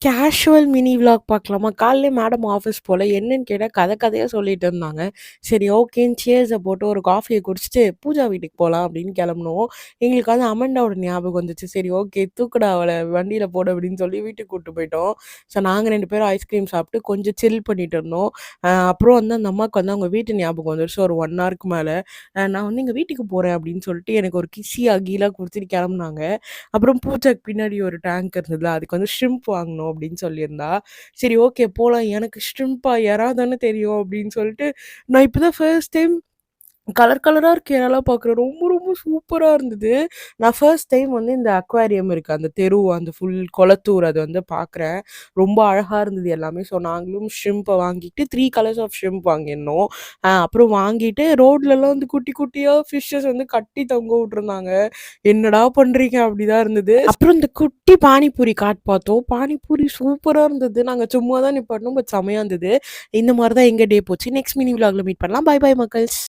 Casual mini vlog பார்க்கலாமா? காலையிலே madam office போல. என்னன்னு கேட்டா, கதை கதையா சொல்லிட்டு இருந்தாங்க. சரி ஓகேன்னு சேர்ஸ போட்டு ஒரு காஃபிய குடிச்சிட்டு, பூஜா வீட்டுக்கு போலாம் அப்படின்னு கெளம்புனோம். எங்களுக்கு வந்து அமண்டாவோட ஞாபகம் வந்துச்சு. சரி ஓகே தூக்குடா அவள வண்டியில போடு அப்படின்னு சொல்லி வீட்டுக்கு கூட்டு போயிட்டோம். ஸோ நாங்க 2 பேரும் ஐஸ்கிரீம் சாப்பிட்டு கொஞ்சம் சில் பண்ணிட்டு இருந்தோம். அப்புறம் வந்து அந்த அம்மாவுக்கு வந்து அவங்க வீட்டு ஞாபகம் வந்துருச்சு ஒரு 1 ஹவருக்கு மேல. நான் வந்து எங்க வீட்டுக்கு போறேன் அப்படின்னு சொல்லிட்டு எனக்கு ஒரு கிஸி, அகிலாம் குடுத்துட்டு கெளம்புனாங்க. அப்புறம் பூஜாக்கு பின்னாடி ஒரு டேங்க் இருந்ததுல, அதுக்கு வந்து ஷ்ரிம்ப் வாங்கணும் அப்படின்னு சொல்லியிருந்தா. சரி ஓகே போலாம். எனக்கு ஷ்ரிம்பா எறா தானே தெரியும் அப்படின்னு சொல்லிட்டு, நான் இப்ப தான் ஃபர்ஸ்ட் டைம் கலர் கலரா இருக்க எறாலாம் பார்க்குறேன். ரொம்ப ரொம்ப சூப்பரா இருந்தது. நான் ஃபர்ஸ்ட் டைம் வந்து இந்த அக்வாரியம் இருக்கு. அந்த தெரு அந்த ஃபுல் கொளத்தூர் அது வந்து பார்க்குறேன். ரொம்ப அழகா இருந்தது எல்லாமே. ஸோ நாங்களும் ஷ்ரிம்ப வாங்கிட்டு 3 கலர்ஸ் ஆஃப் ஷ்ரிம்ப் வாங்கியிருந்தோம். அப்புறம் வாங்கிட்டு ரோட்லலாம் வந்து குட்டி குட்டியா ஃபிஷ்ஷஸ் வந்து கட்டி தொங்க விட்டுருந்தாங்க. என்னடா பண்றீங்க? அப்படிதான் இருந்தது. அப்புறம் இந்த குட்டி பானிபூரி காட் பார்த்தோம். பானிபூரி சூப்பரா இருந்தது. நாங்க சும்மா தான் நிப்பாட்னோம். பட் செமையா இருந்தது. இந்த மாரி தான் எங்க டே போச்சு. நெக்ஸ்ட் மினி விலாக்ல மீட் பண்ணலாம். Bye bye மக்கள்ஸ்.